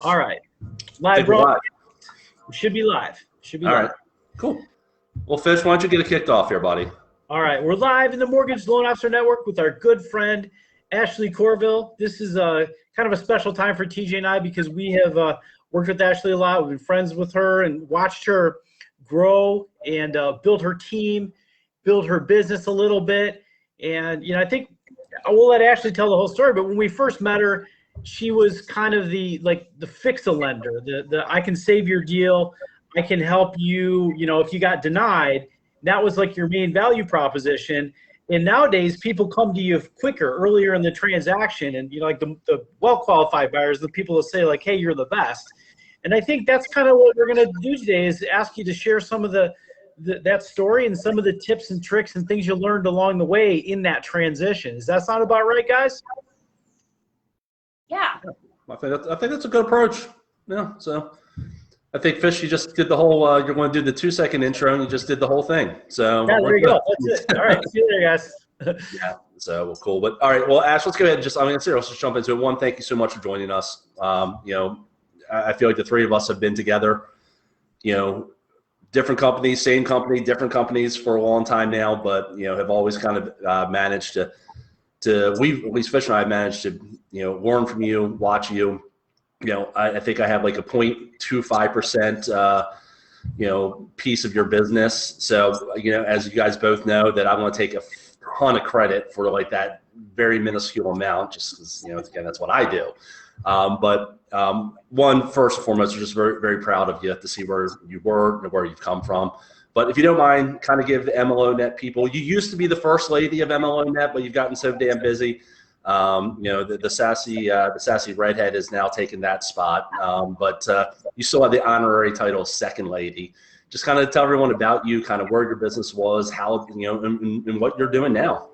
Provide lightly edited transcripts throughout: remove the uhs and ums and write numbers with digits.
All right. I Live, think we're bro. live. We should be live. Should be All live. right. Cool. Well, Fish, why don't you get it kicked off here, buddy? All right. We're live in the Mortgage Loan Officer Network with our good friend, Ashley Courville. This is kind of a special time for TJ and I because we have worked with Ashley a lot. We've been friends with her and watched her grow and build her team, build her business a little bit. And, I think I will let Ashley tell the whole story, but when we first met her, she was kind of the fix-a-lender, the I can save your deal, I can help you, if you got denied. That was like your main value proposition. And nowadays, people come to you quicker, earlier in the transaction, and like the well-qualified buyers, the people that say like, "Hey, you're the best." And I think that's kind of what we're going to do today is ask you to share some of that story and some of the tips and tricks and things you learned along the way in that transition. Does that sound about right, guys? Yeah. I think that's a good approach. Yeah. So I think, Fish, you just did the whole, you're going to do the 2-second intro and you just did the whole thing. So yeah, there you go. That's it. All right. See you later, guys. Yeah. So well, cool. But all right. Well, Ash, let's go ahead and let's just jump into it. One, thank you so much for joining us. I feel like the three of us have been together, different companies, same company, different companies for a long time now, but, have always kind of managed to at least Fish and I have managed to, learn from you, watch you. I think I have like a 0.25%, piece of your business. So, as you guys both know, that I'm going to take a ton of credit for like that very minuscule amount, just because, again, that's what I do. One, first and foremost, we're just very, very proud of you to see where you were and where you've come from. But if you don't mind, kind of give the MLO Net people. You used to be the first lady of MLO Net, but you've gotten so damn busy. The sassy redhead is now taking that spot. But you still have the honorary title of second lady. Just kind of tell everyone about you, kind of where your business was, how, and what you're doing now.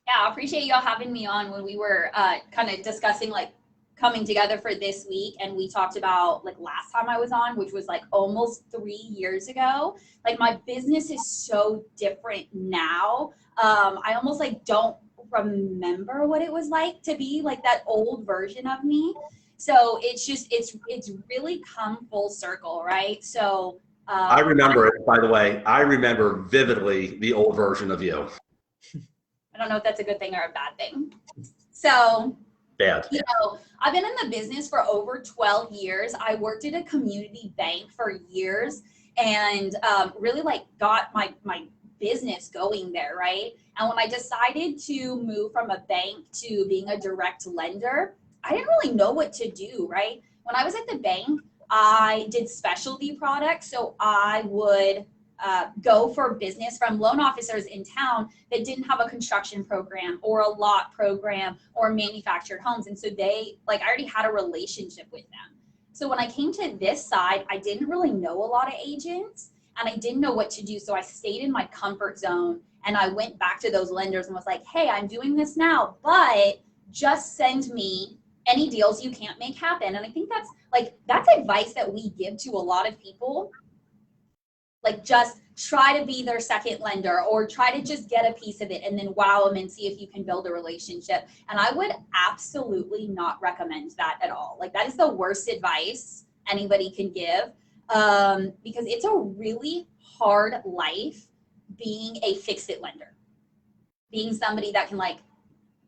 Yeah, I appreciate y'all having me on when we were kind of discussing like coming together for this week, and we talked about like last time I was on, which was like almost 3 years ago. Like my business is so different now. I almost like don't remember what it was like to be like that old version of me. So it's really come full circle, right? So I remember it, by the way. I remember vividly the old version of you. I don't know if that's a good thing or a bad thing. So bad. I've been in the business for over 12 years. I worked at a community bank for years and really like got my business going there, right? And when I decided to move from a bank to being a direct lender, I didn't really know what to do, right? When I was at the bank, I did specialty products. So I would go for business from loan officers in town that didn't have a construction program or a lot program or manufactured homes. And so I already had a relationship with them. So when I came to this side, I didn't really know a lot of agents and I didn't know what to do. So I stayed in my comfort zone and I went back to those lenders and was like, hey, I'm doing this now, but just send me any deals you can't make happen. And I think that's advice that we give to a lot of people. Like just try to be their second lender or try to just get a piece of it and then wow them and see if you can build a relationship. And I would absolutely not recommend that at all. Like that is the worst advice anybody can give because it's a really hard life being a fix-it lender, being somebody that can like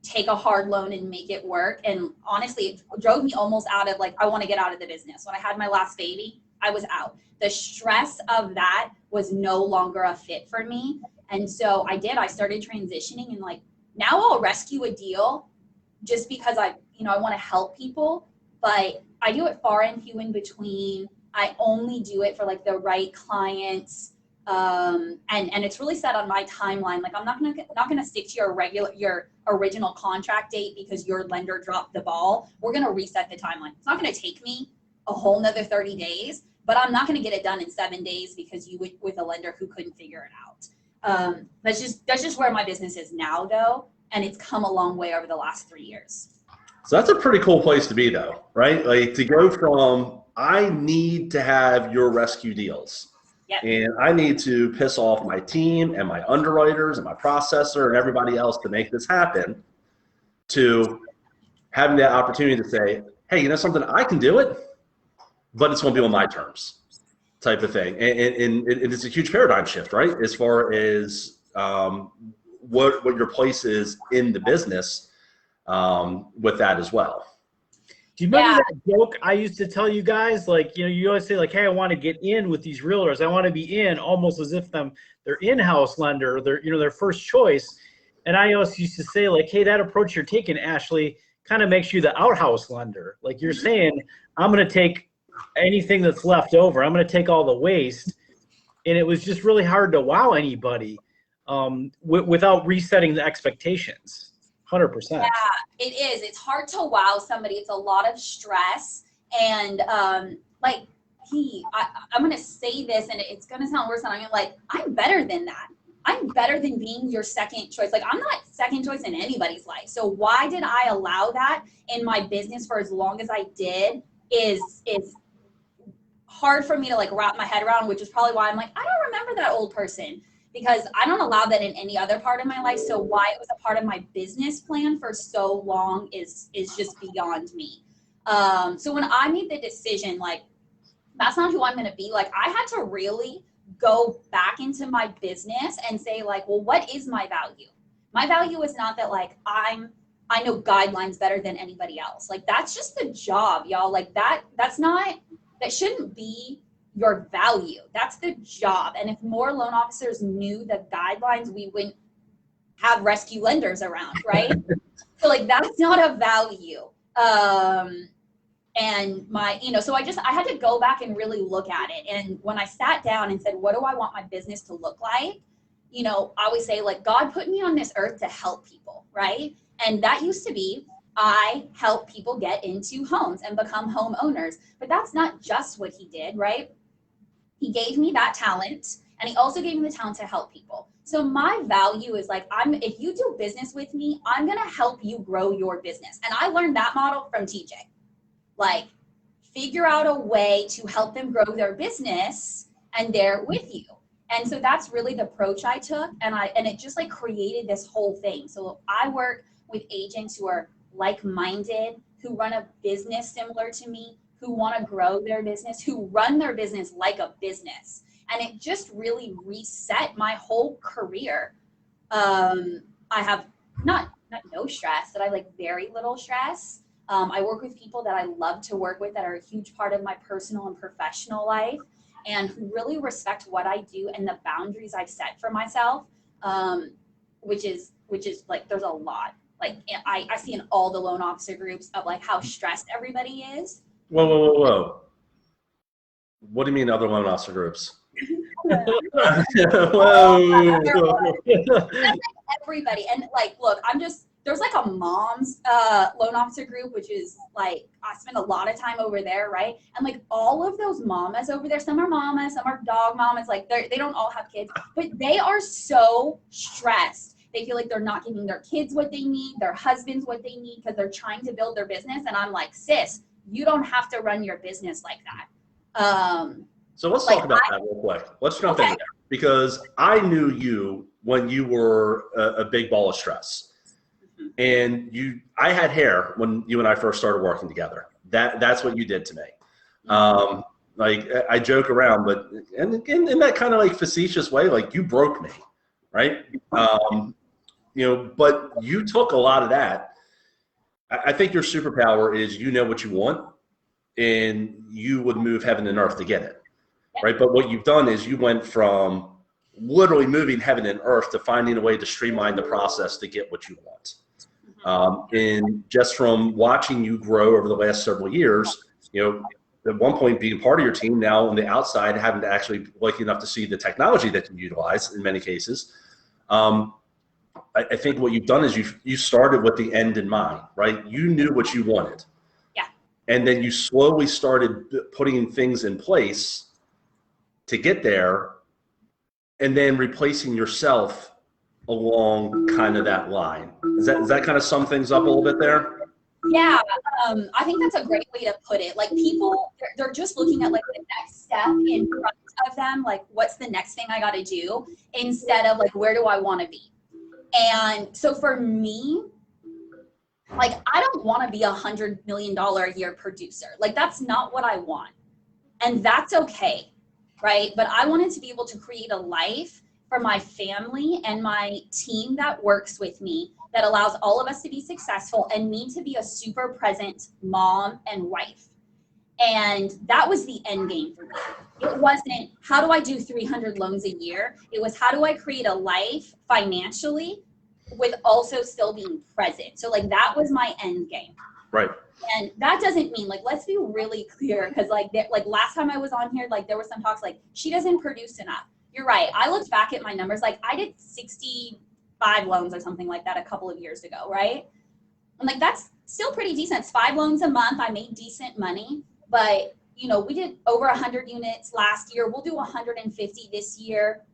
take a hard loan and make it work. And honestly, it drove me almost out of like, I want to get out of the business. When I had my last baby, I was out. The stress of that was no longer a fit for me. And so I started transitioning and like, now I'll rescue a deal just because I want to help people, but I do it far and few in between. I only do it for like the right clients. And it's really set on my timeline. Like I'm not gonna stick to your original contract date because your lender dropped the ball. We're gonna reset the timeline. It's not gonna take me a whole nother 30 days, but I'm not gonna get it done in 7 days because you went with a lender who couldn't figure it out. That's just where my business is now though. And it's come a long way over the last 3 years. So that's a pretty cool place to be though, right? Like to go from, I need to have your rescue deals. Yep. And I need to piss off my team and my underwriters and my processor and everybody else to make this happen, to having that opportunity to say, hey, you know something, I can do it, but it's going to be on my terms, type of thing. And it's a huge paradigm shift, right? As far as what your place is in the business with that as well. Do you remember that joke I used to tell you guys? Like, you know, you always say like, hey, I want to get in with these realtors. I want to be in, almost as if their in-house lender, their first choice. And I always used to say like, hey, that approach you're taking, Ashley, kind of makes you the outhouse lender. Like you're saying, I'm going to take anything that's left over. I'm going to take all the waste. And it was just really hard to wow anybody without resetting the expectations. 100%. Yeah, it is. It's hard to wow somebody. It's a lot of stress. And like, I'm going to say this, and it's going to sound worse than I mean. Like, I'm better than that. I'm better than being your second choice. Like, I'm not second choice in anybody's life. So why did I allow that in my business for as long as I did is hard for me to like wrap my head around, which is probably why I'm like, I don't remember that old person, because I don't allow that in any other part of my life. So why it was a part of my business plan for so long is just beyond me. So when I made the decision, like, that's not who I'm going to be. Like, I had to really go back into my business and say like, well, what is my value? My value is not that like I know guidelines better than anybody else. Like, that's just the job, y'all. Like that shouldn't be your value. That's the job. And if more loan officers knew the guidelines, we wouldn't have rescue lenders around, right? So like, that's not a value. And so I had to go back and really look at it. And when I sat down and said, what do I want my business to look like? You know, I always say like, God put me on this earth to help people, right? And that used to be, I help people get into homes and become homeowners. But that's not just what he did, right? He gave me that talent, and he also gave me the talent to help people. So my value is like, if you do business with me, I'm going to help you grow your business. And I learned that model from TJ. Like, figure out a way to help them grow their business, and they're with you. And so that's really the approach I took. And it just like created this whole thing. So I work with agents who are like-minded, who run a business similar to me, who want to grow their business, who run their business like a business. And it just really reset my whole career. I have not no stress, but I like very little stress. I work with people that I love to work with that are a huge part of my personal and professional life, and who really respect what I do and the boundaries I've set for myself, which is like, there's a lot. Like, I see in all the loan officer groups of like how stressed everybody is. Whoa. What do you mean other loan officer groups? Whoa. That's like everybody. And like, look, there's like a mom's loan officer group, which is like, I spend a lot of time over there, right? And like all of those mamas over there, some are mamas, some are dog mamas, like they don't all have kids, but they are so stressed. They feel like they're not giving their kids what they need, their husbands what they need, because they're trying to build their business. And I'm like, sis, you don't have to run your business like that. So let's talk about that real quick. Let's jump in there, because I knew you when you were a big ball of stress. And I had hair when you and I first started working together. That's what you did to me. Like, I joke around, but and in that kind of like facetious way, like, you broke me, right? But you took a lot of that. I think your superpower is you know what you want, and you would move heaven and earth to get it, right? But what you've done is you went from literally moving heaven and earth to finding a way to streamline the process to get what you want. And just from watching you grow over the last several years, at one point being part of your team, now on the outside, having to actually be lucky enough to see the technology that you utilize in many cases. I think what you've done is you started with the end in mind, right? You knew what you wanted. Yeah. And then you slowly started putting things in place to get there, and then replacing yourself along kind of that line. Does that kind of sum things up a little bit there? Yeah, I think that's a great way to put it. Like, people, they're just looking at like the next step in front of them, like, what's the next thing I got to do, instead of like, where do I want to be? And so for me, Like, I don't want to be $100 million a year producer. Like, that's not what I want. And that's okay, right? But I wanted to be able to create a life for my family and my team that works with me that allows all of us to be successful and me to be a super present mom and wife. And that was the end game for me. It wasn't, how do I do 300 loans a year? It was, how do I create a life financially with also still being present? So like, that was my end game. Right. And that doesn't mean, like, let's be really clear, because like last time I was on here, like there were some talks like she doesn't produce enough. You're right. I looked back at my numbers, like I did 65 loans or something like that a couple of years ago, right? And like, that's still pretty decent. It's 5 loans a month. I made decent money, but you know, we did over 100 units last year. We'll do 150 this year.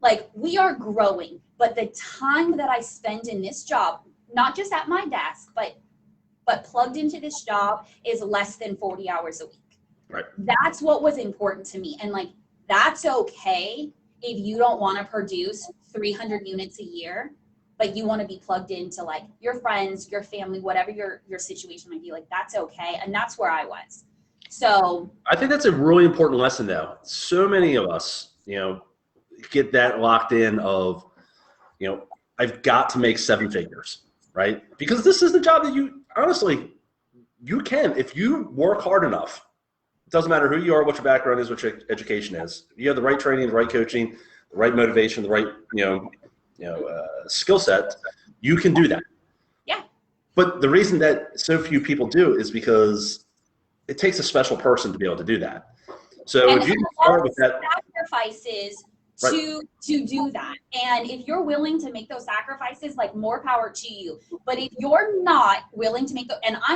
Like, we are growing, but the time that I spend in this job, not just at my desk, but plugged into this job, is less than 40 hours a week. Right. That's what was important to me. And like, that's okay if you don't want to produce 300 units a year, but you want to be plugged into like your friends, your family, whatever your situation might be. Like, that's okay. And that's where I was. So I think that's a really important lesson though. So many of us, you know, get that locked in of, you know, I've got to make 7 figures, right? Because this is the job that you, honestly, you can, if you work hard enough. It doesn't matter who you are, what your background is, what your education is. If you have the right training, the right coaching, the right motivation, the right, skill set, you can do that. yeah. But the reason that so few people do is because it takes a special person to be able to do that. So And if you start with that, sacrifices right, to do that. And if you're willing to make those sacrifices, like, more power to you. But if you're not willing to make those, and I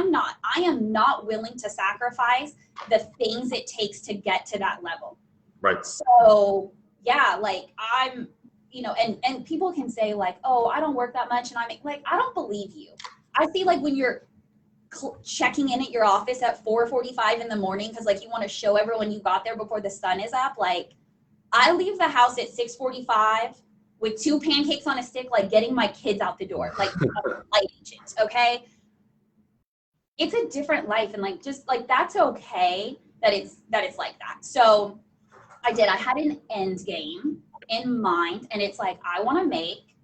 am not willing to sacrifice the things it takes to get to that level. right, So yeah, like, I'm, you know, and people can say like, oh, I don't work that much, and I make, like, I don't believe you. I see, like, when you're checking in at your office at 4:45 in the morning because like you want to show everyone you got there before the sun is up. Like, I leave the house at 6:45 with 2 pancakes on a stick, like getting my kids out the door, like a flight agent. Okay, it's a different life, and like, just like, that's okay that it's like that. So I had an end game in mind, and it's like, I want to make,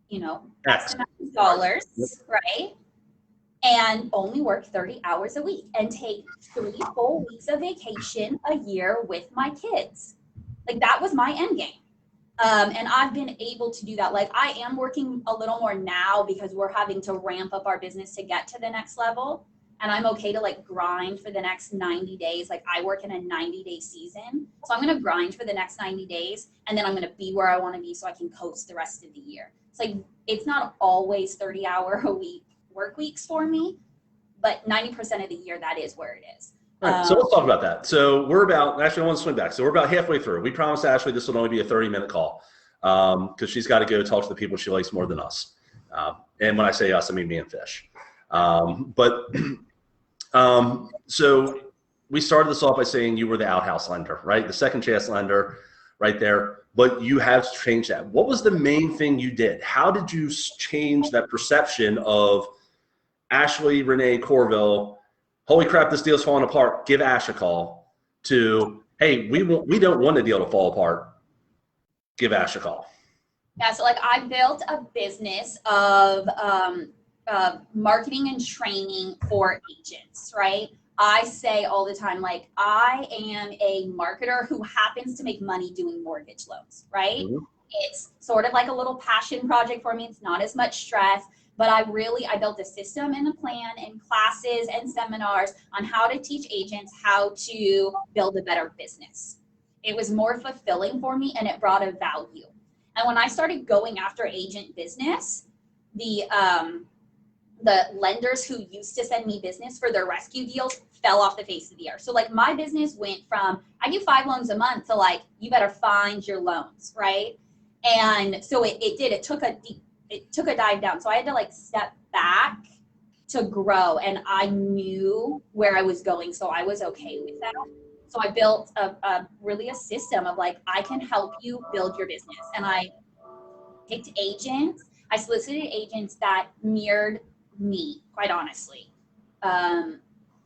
you know, X amount of dollars, right? And only work 30 hours a week and take 3 full weeks of vacation a year with my kids. Like, that was my end game. And I've been able to do that. Like, I am working a little more now because we're having to ramp up our business to get to the next level. And I'm okay to like grind for the next 90 days. Like, I work in a 90-day season. So I'm going to grind for the next 90 days. And then I'm going to be where I want to be so I can coast the rest of the year. It's like, it's not always 30-hour a week work weeks for me, but 90% of the year, that is where it is. All right, so let's talk about that. So we're about, actually I want to swing back. So we're about halfway through. We promised Ashley this would only be a 30-minute call because she's got to go talk to the people she likes more than us. And when I say us, I mean me and Fish. So we started this off by saying you were the outhouse lender, right? The second chance lender right there, but you have changed that. What was the main thing you did? How did you change that perception of Ashley Renee Courville, holy crap, this deal's falling apart, give Ash a call, to, hey, we don't want the deal to fall apart, give Ash a call? Yeah, so like, I built a business of marketing and training for agents, right? I say all the time, like, I am a marketer who happens to make money doing mortgage loans, right? Mm-hmm. It's sort of like a little passion project for me. It's not as much stress, but I built a system and a plan and classes and seminars on how to teach agents how to build a better business. It was more fulfilling for me, and it brought a value. And when I started going after agent business, the lenders who used to send me business for their rescue deals fell off the face of the earth. So like, my business went from, I do 5 loans a month, to like, you better find your loans, right? And so it took a dive down. So I had to like step back to grow, and I knew where I was going, so I was okay with that. So I built really a system of like, I can help you build your business. And I picked agents. I solicited agents that mirrored me, quite honestly.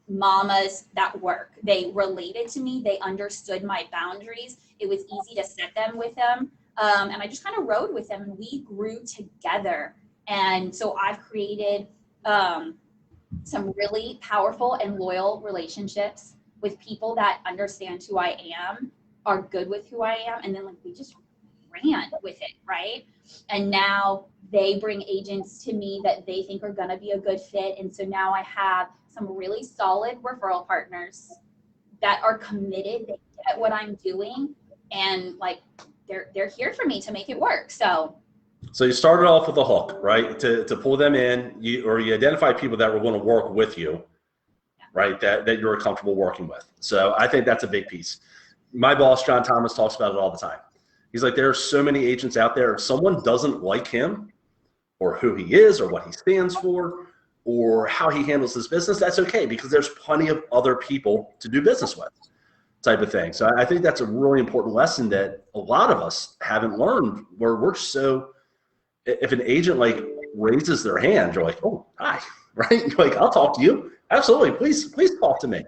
Mamas that work, they related to me, they understood my boundaries. It was easy to set them with them. And I just kind of rode with them, and we grew together. And so I've created some really powerful and loyal relationships with people that understand who I am, are good with who I am, and then like we just ran with it, right? And now they bring agents to me that they think are gonna be a good fit. And so now I have some really solid referral partners that are committed, they get what I'm doing, and like they're here for me to make it work. So you started off with a hook, right? To pull them in, you identify people that were going to work with you, right? That you were comfortable working with. So I think that's a big piece. My boss, John Thomas, talks about it all the time. He's like, there are so many agents out there. If someone doesn't like him or who he is or what he stands for or how he handles his business, that's okay, because there's plenty of other people to do business with, type of thing. So I think that's a really important lesson that a lot of us haven't learned, where we're so, if an agent like raises their hand, you're like, oh, hi, right? You're like, I'll talk to you. Absolutely. Please talk to me,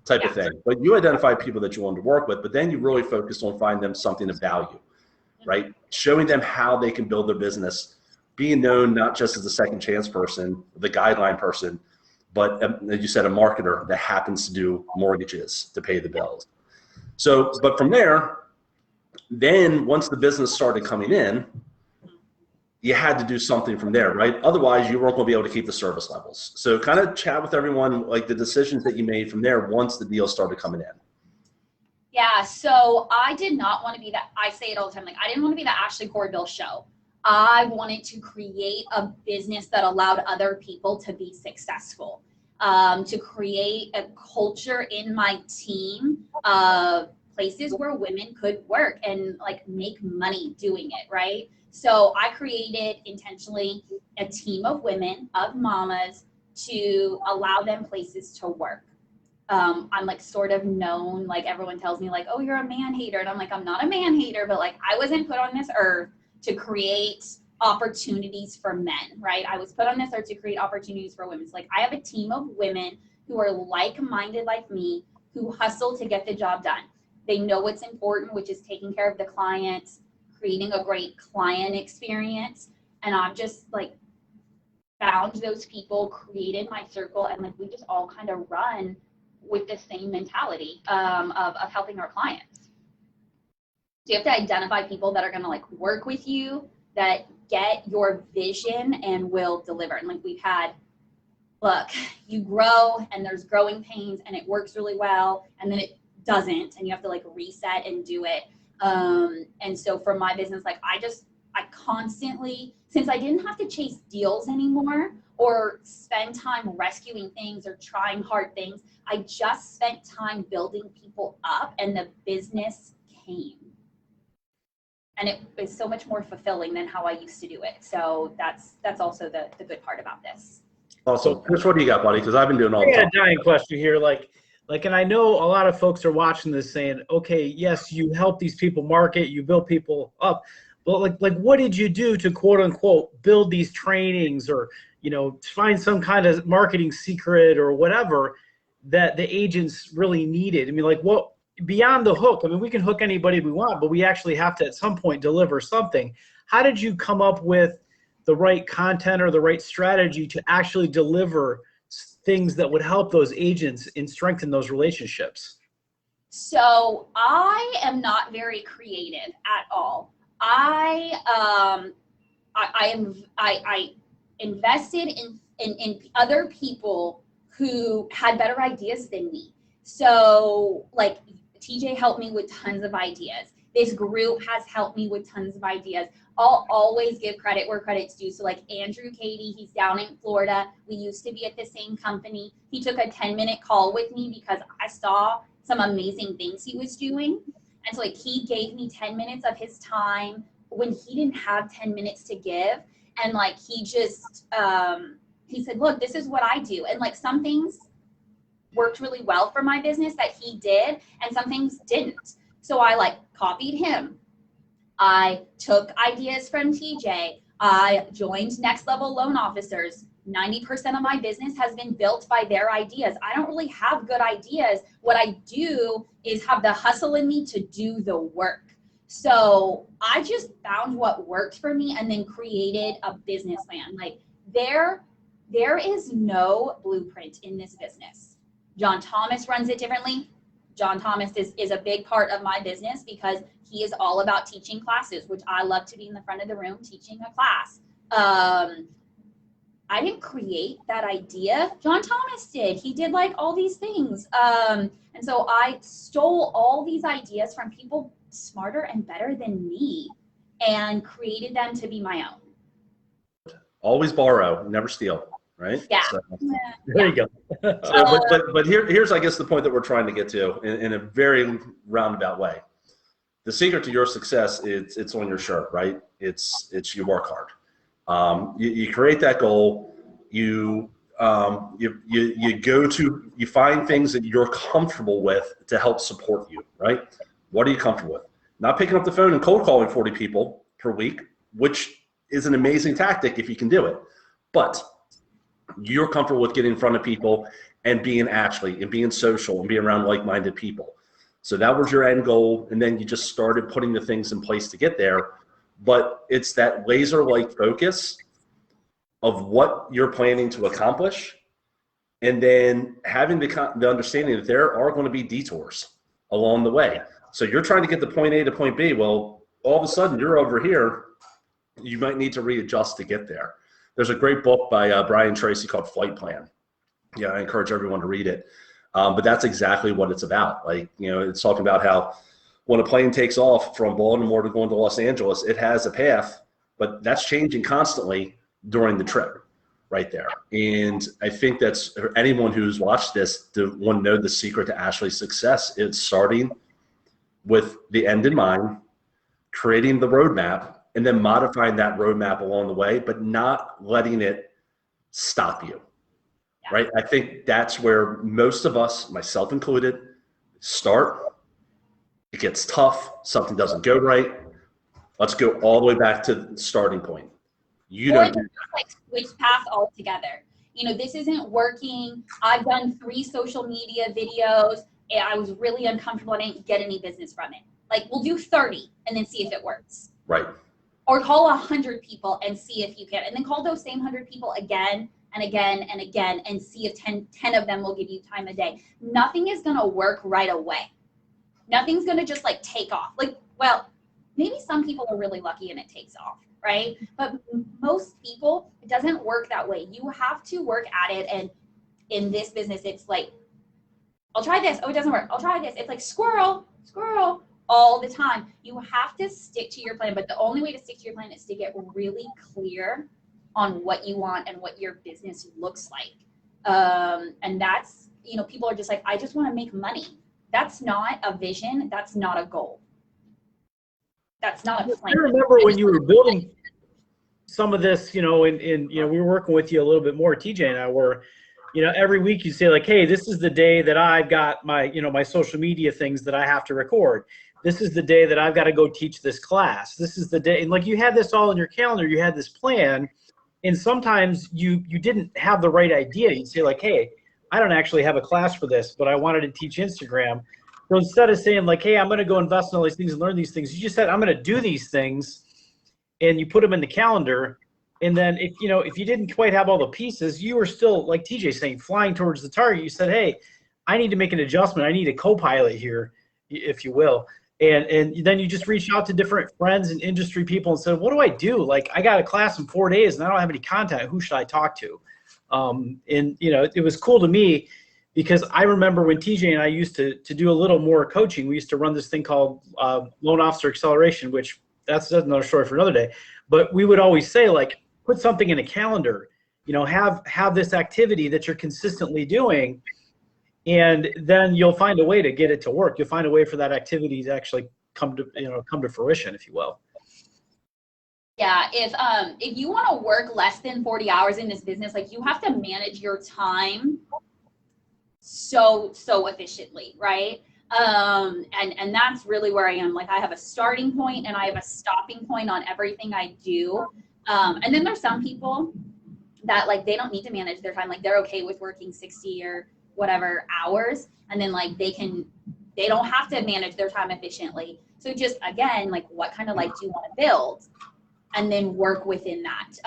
type of thing. But you identify people that you wanted to work with, but then you really focused on finding them something of value, right? Showing them how they can build their business, being known not just as a second chance person, the guideline person, but as you said, a marketer that happens to do mortgages to pay the bills. So, but from there, then once the business started coming in, you had to do something from there, right? Otherwise, you weren't going to be able to keep the service levels. So kind of chat with everyone, like the decisions that you made from there once the deal started coming in. Yeah, so I did not want to be that, I say it all the time, like I didn't want to be the Ashley Courville show. I wanted to create a business that allowed other people to be successful, to create a culture in my team of places where women could work and like make money doing it, right? So I created intentionally a team of women, of mamas, to allow them places to work. I'm like sort of known, like everyone tells me like, oh, you're a man hater. And I'm like, I'm not a man hater, but like I wasn't put on this earth to create opportunities for men, right? I was put on this earth to create opportunities for women. So like I have a team of women who are like-minded like me, who hustle to get the job done. They know what's important, which is taking care of the clients, creating a great client experience. And I've just like found those people, created my circle, and like we just all kind of run with the same mentality of helping our clients. So you have to identify people that are going to like work with you, that get your vision and will deliver. And like we've had, look, you grow and there's growing pains and it works really well, and then it doesn't, and you have to like reset and do it. And so for my business, like I constantly, since I didn't have to chase deals anymore or spend time rescuing things or trying hard things, I just spent time building people up, and the business came. And it is so much more fulfilling than how I used to do it. So that's also the good part about this. Awesome. Chris, what do you got, buddy? Because I've been doing all the time. I got a dying question here. Like, and I know a lot of folks are watching this saying, okay, yes, you help these people market, you build people up, but like what did you do to quote unquote build these trainings, or, you know, find some kind of marketing secret or whatever that the agents really needed? I mean, like what, beyond the hook, I mean, we can hook anybody we want, but we actually have to at some point deliver something. How did you come up with the right content or the right strategy to actually deliver things that would help those agents and strengthen those relationships? So I am not very creative at all. I invested in other people who had better ideas than me. So like TJ helped me with tons of ideas. This group has helped me with tons of ideas. I'll always give credit where credit's due. So like Andrew Cady, he's down in Florida. We used to be at the same company. He took a 10-minute call with me because I saw some amazing things he was doing. And so like he gave me 10 minutes of his time when he didn't have 10 minutes to give. And like he just, he said, look, this is what I do. And like some things worked really well for my business that he did, and some things didn't. So I like copied him. I took ideas from TJ. I joined Next Level Loan Officers, 90% of my business has been built by their ideas. I don't really have good ideas. What I do is have the hustle in me to do the work. So I just found what worked for me and then created a business plan. Like there is no blueprint in this business. John Thomas runs it differently. John Thomas is a big part of my business because he is all about teaching classes, which I love to be in the front of the room teaching a class. I didn't create that idea. John Thomas did. He did like all these things. And so I stole all these ideas from people smarter and better than me and created them to be my own. Always borrow, never steal, right? Yeah. So, There you go. but here's, I guess, the point that we're trying to get to in a very roundabout way. The secret to your success is it's on your shirt, right? It's you work hard. You create that goal. You find things that you're comfortable with to help support you, right? What are you comfortable with? Not picking up the phone and cold calling 40 people per week, which is an amazing tactic if you can do it. But you're comfortable with getting in front of people and being Ashley and being social and being around like-minded people. So that was your end goal. And then you just started putting the things in place to get there. But it's that laser-like focus of what you're planning to accomplish, and then having the understanding that there are going to be detours along the way. So you're trying to get to point A to point B. Well, all of a sudden you're over here. You might need to readjust to get there. There's a great book by Brian Tracy called Flight Plan. Yeah, I encourage everyone to read it. But that's exactly what it's about. Like, it's talking about how when a plane takes off from Baltimore to going to Los Angeles, it has a path, but that's changing constantly during the trip right there. And I think that's anyone who's watched this to want to know the secret to Ashley's success is starting with the end in mind, creating the roadmap, and then modifying that roadmap along the way, but not letting it stop you, right? I think that's where most of us, myself included, start. It gets tough. Something doesn't go right. Let's go all the way back to the starting point. You don't like switch paths altogether. This isn't working. I've done 3 social media videos and I was really uncomfortable. I didn't get any business from it. Like, we'll do 30 and then see if it works. Right. Or call 100 people and see if you can. And then call those same 100 people again and again and again and see if 10 of them will give you time a day. Nothing is going to work right away. Nothing's going to just like take off. Like, well, maybe some people are really lucky and it takes off, right? But most people, it doesn't work that way. You have to work at it. And in this business, it's like, I'll try this. Oh, it doesn't work. I'll try this. It's like squirrel all the time. You have to stick to your plan. But the only way to stick to your plan is to get really clear on what you want and what your business looks like. And that's, people are just like, I just want to make money. That's not a vision. That's not a goal. That's not a plan. I remember when you were building some of this, and we were working with you a little bit more, TJ and I were, every week you say like, hey, this is the day that I've got my, my social media things that I have to record. This is the day that I've got to go teach this class. This is the day. And like, you had this all in your calendar, you had this plan. And sometimes you didn't have the right idea. You'd say like, hey, I don't actually have a class for this, but I wanted to teach Instagram. So instead of saying like, hey, I'm going to go invest in all these things and learn these things, you just said, I'm going to do these things, and you put them in the calendar. And then if you didn't quite have all the pieces, you were still, like TJ saying, flying towards the target. You said, hey, I need to make an adjustment. I need a co-pilot here, if you will. And then you just reached out to different friends and industry people and said, what do I do? Like, I got a class in 4 days and I don't have any content. Who should I talk to? It was cool to me because I remember when TJ and I used to do a little more coaching. We used to run this thing called Loan Officer Acceleration, which that's another story for another day. But we would always say, like, put something in a calendar, have this activity that you're consistently doing, and then you'll find a way to get it to work. You'll find a way for that activity to actually come to fruition, if you will. Yeah, if you want to work less than 40 hours in this business, like, you have to manage your time so efficiently, right? And that's really where I am. Like, I have a starting point and I have a stopping point on everything I do. And then there's some people that like they don't need to manage their time. Like they're okay with working 60 or whatever hours, and then like they don't have to manage their time efficiently. So just again, like what kind of life do you want to build, and then work within that.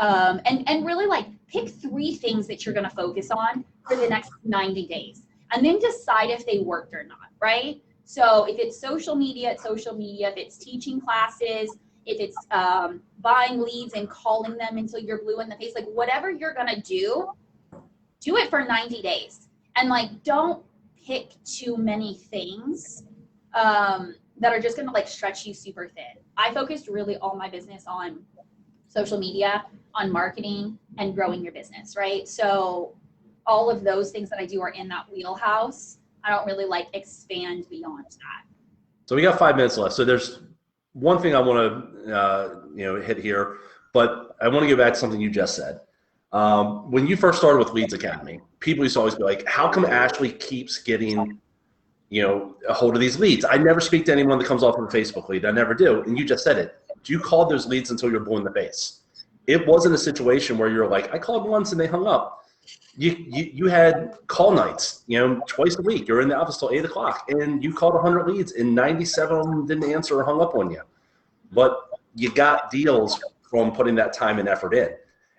And really like pick 3 things that you're going to focus on for the next 90 days, and then decide if they worked or not, right? So if it's social media, it's social media. If it's teaching classes, if it's buying leads and calling them until you're blue in the face, like whatever you're going to do it for 90 days. And like, don't pick too many things that are just going to like stretch you super thin. I focused really all my business on social media, on marketing, and growing your business, right? So all of those things that I do are in that wheelhouse. I don't really like expand beyond that. So we got 5 minutes left. So there's one thing I want to hit here, but I want to go back to something you just said. When you first started with Leads Academy, people used to always be like, how come Ashley keeps getting a hold of these leads? I never speak to anyone that comes off of a Facebook lead. I never do. And you just said it. You called those leads until you're blue in the face. It wasn't a situation where you're like, I called once and they hung up. You had call nights, twice a week. You're in the office till 8 o'clock, and you called 100 leads, and 97 of them didn't answer or hung up on you. But you got deals from putting that time and effort in.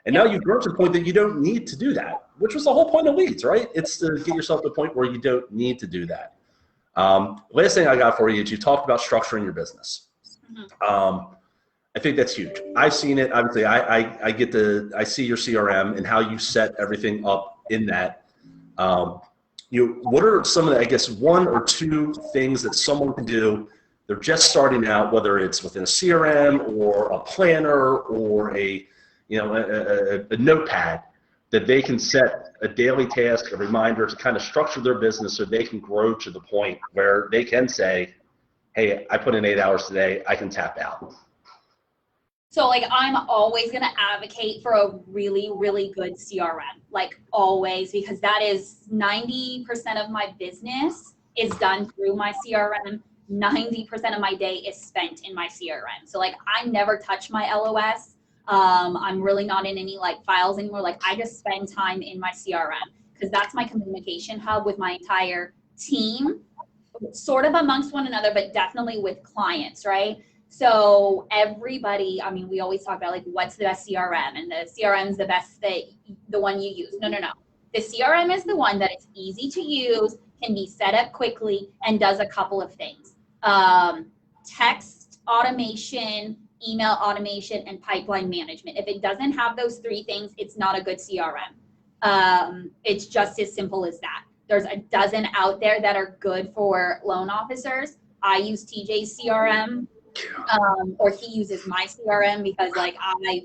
And now you've grown to the point that you don't need to do that, which was the whole point of leads, right? It's to get yourself to a point where you don't need to do that. Last thing I got for you is you talked about structuring your business. I think that's huge. I've seen it. Obviously, I see your CRM and how you set everything up in that. What are some of the, I guess, 1 or 2 things that someone can do? They're just starting out, whether it's within a CRM or a planner or a notepad, that they can set a daily task, a reminder to kind of structure their business so they can grow to the point where they can say, hey, I put in 8 hours today, I can tap out. So like I'm always going to advocate for a really, really good CRM, like always, because that is 90% of my business is done through my CRM. 90% of my day is spent in my CRM. So like I never touch my LOS. I'm really not in any like files anymore. Like I just spend time in my CRM because that's my communication hub with my entire team, sort of amongst one another, but definitely with clients, right? So everybody, I mean, we always talk about like, what's the best CRM, and the CRM is the best the one you use. No. The CRM is the one that is easy to use, can be set up quickly, and does a couple of things. Text automation, email automation, and pipeline management. If it doesn't have those 3 things, it's not a good CRM. It's just as simple as that. There's a dozen out there that are good for loan officers. I use TJ's CRM. Or he uses my CRM because like I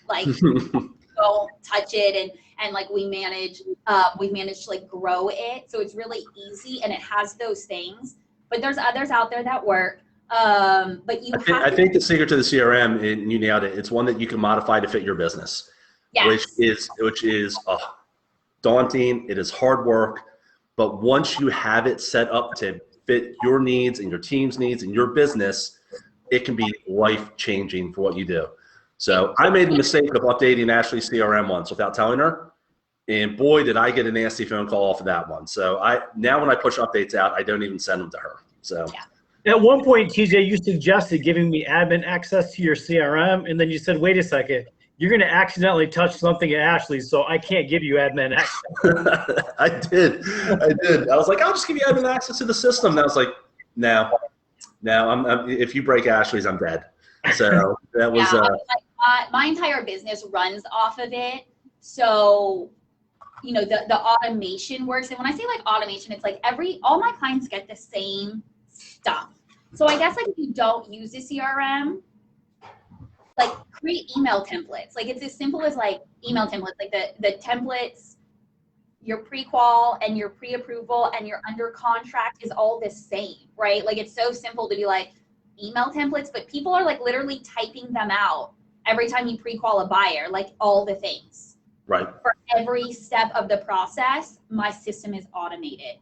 like don't touch it, and like we've managed to like grow it, so it's really easy and it has those things. But there's others out there that work. But I think the secret to the CRM, and you nailed it, it's one that you can modify to fit your business. Yes. which is daunting. It is hard work, but once you have it set up to fit your needs and your team's needs and your business, it can be life-changing for what you do. So I made the mistake of updating Ashley's CRM once without telling her, and boy, did I get a nasty phone call off of that one. So now when I push updates out, I don't even send them to her. So At one point, TJ, you suggested giving me admin access to your CRM, and then you said, wait a second, you're going to accidentally touch something at Ashley's, so I can't give you admin access. I did. I was like, I'll just give you admin access to the system. And I was like, no, if you break Ashley's, I'm dead. So that was my entire business runs off of it. So, the automation works. And when I say like automation, it's like all my clients get the same stuff. So I guess like if you don't use a CRM, like create email templates. Like it's as simple as like email templates, like the templates, your pre-qual and your pre-approval and your under contract is all the same, right? Like it's so simple to be like email templates, but people are like literally typing them out every time you pre-qual a buyer, like all the things. Right. For every step of the process, my system is automated.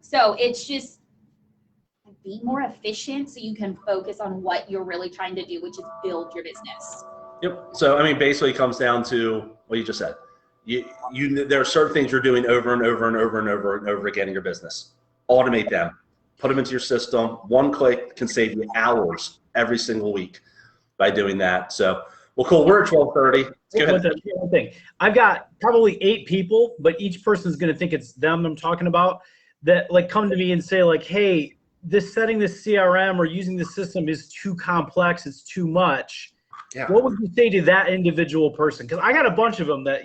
So it's just be more efficient so you can focus on what you're really trying to do, which is build your business. Yep. So, I mean, basically it comes down to what you just said. There are certain things you're doing over and over and over and over and over again in your business. Automate them. Put them into your system. One click can save you hours every single week by doing that. So, well, cool. We're at 12:30. One thing. I've got probably 8 people, but each person's going to think it's them I'm talking about, that like come to me and say like, hey, setting this CRM or using the system is too complex. It's too much. Yeah. What would you say to that individual person? Because I got a bunch of them that,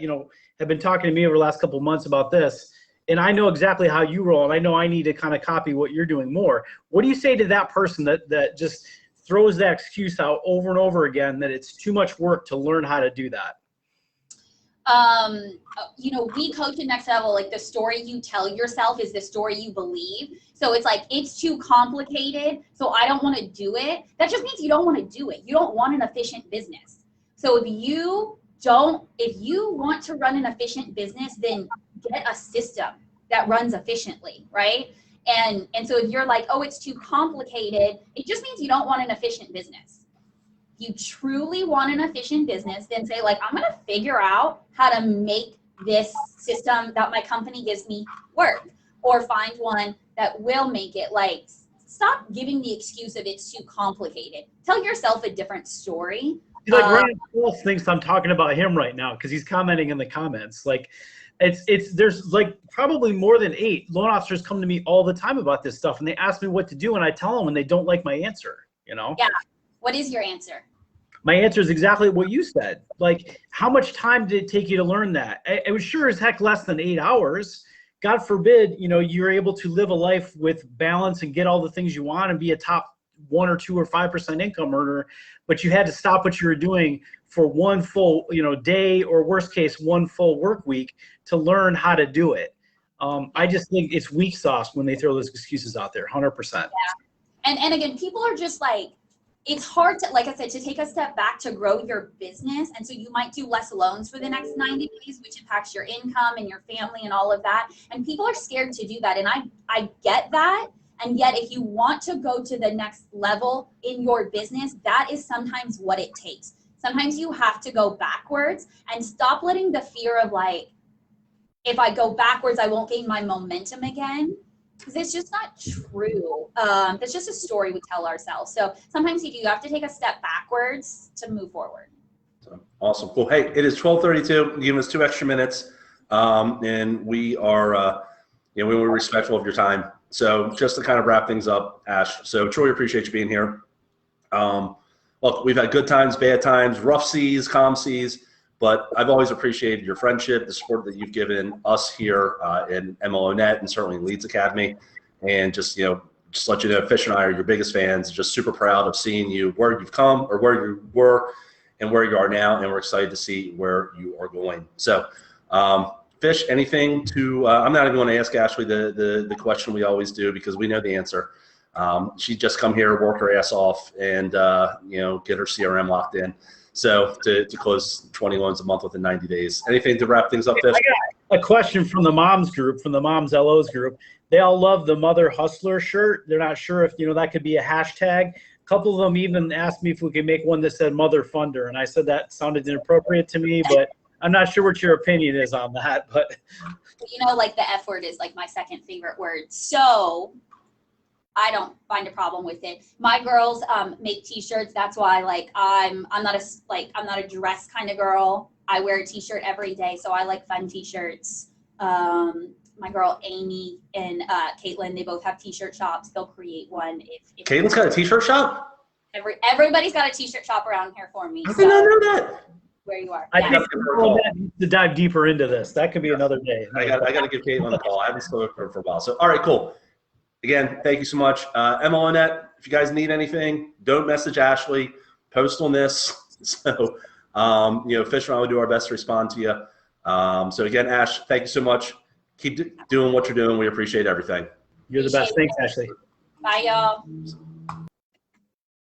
have been talking to me over the last couple of months about this, and I know exactly how you roll, and I know I need to kind of copy what you're doing more. What do you say to that person that just throws that excuse out over and over again that it's too much work to learn how to do that? We coach at Next Level, like the story you tell yourself is the story you believe. So it's like, it's too complicated, so I don't want to do it. That just means you don't want to do it. You don't want an efficient business. So if you want to run an efficient business, then get a system that runs efficiently, right? And so if you're like, oh, it's too complicated, it just means you don't want an efficient business. If you truly want an efficient business, then say like, I'm going to figure out how to make this system that my company gives me work, or find one that will make it. Like, stop giving the excuse of it's too complicated. Tell yourself a different story. Like Ryan Wolf thinks I'm talking about him right now because he's commenting in the comments. Like, there's like probably more than 8 loan officers come to me all the time about this stuff, and they ask me what to do, and I tell them when they don't like my answer. Yeah. What is your answer? My answer is exactly what you said. Like, how much time did it take you to learn that? It was sure as heck less than 8 hours. God forbid, you're able to live a life with balance and get all the things you want and be a top 1 or 2 or 5% income earner, but you had to stop what you were doing for one full, day, or worst case, one full work week to learn how to do it. I just think it's weak sauce when they throw those excuses out there, 100%. Yeah. And again, people are just like, it's hard to, like I said, to take a step back to grow your business. And so you might do less loans for the next 90 days, which impacts your income and your family and all of that. And people are scared to do that. And I get that. And yet, if you want to go to the next level in your business, that is sometimes what it takes. Sometimes you have to go backwards and stop letting the fear of like, if I go backwards, I won't gain my momentum again. Because it's just not true. That's just a story we tell ourselves. So sometimes you have to take a step backwards to move forward. Awesome. Cool. Hey, it is 12:32. Give us 2 extra minutes. And we are, we were respectful of your time. So just to kind of wrap things up, Ash, so truly appreciate you being here. Look, we've had good times, bad times, rough seas, calm seas, but I've always appreciated your friendship, the support that you've given us here in MLO Net and certainly Leads Academy. And just let you know, Fish and I are your biggest fans. Just super proud of seeing you where you've come, or where you were and where you are now. And we're excited to see where you are going. So, Fish, anything to, I'm not even going to ask Ashley the question we always do because we know the answer. She just come here, work her ass off, and get her CRM locked in. So to close 20 loans a month within 90 days. Anything to wrap things up, Fish? I got a question from the moms group, from the moms LOs group. They all love the Mother Hustler shirt. They're not sure if that could be a hashtag. A couple of them even asked me if we could make one that said Mother Funder, and I said that sounded inappropriate to me, but I'm not sure what your opinion is on that. But like the F word is like my second favorite word. So I don't find a problem with it. My girls make T-shirts. That's why I'm not a dress kind of girl. I wear a T-shirt every day, so I like fun T-shirts. My girl Amy and Caitlin, they both have T-shirt shops. They'll create one. If Caitlin's got a T-shirt shop? Everybody's got a T-shirt shop around here for me. How did I know that? Where you are. I think we'll to dive deeper into this. That could be another day. I got to give Caitlin a call. I haven't spoken to her for a while. So, all right, cool. Again, thank you so much. MLO Net, if you guys need anything, don't message Ashley. Post on this. So, Fish and I will do our best to respond to you. So, again, Ash, thank you so much. Keep doing what you're doing. We appreciate everything. You're the best. Thanks, Ashley. Bye, y'all.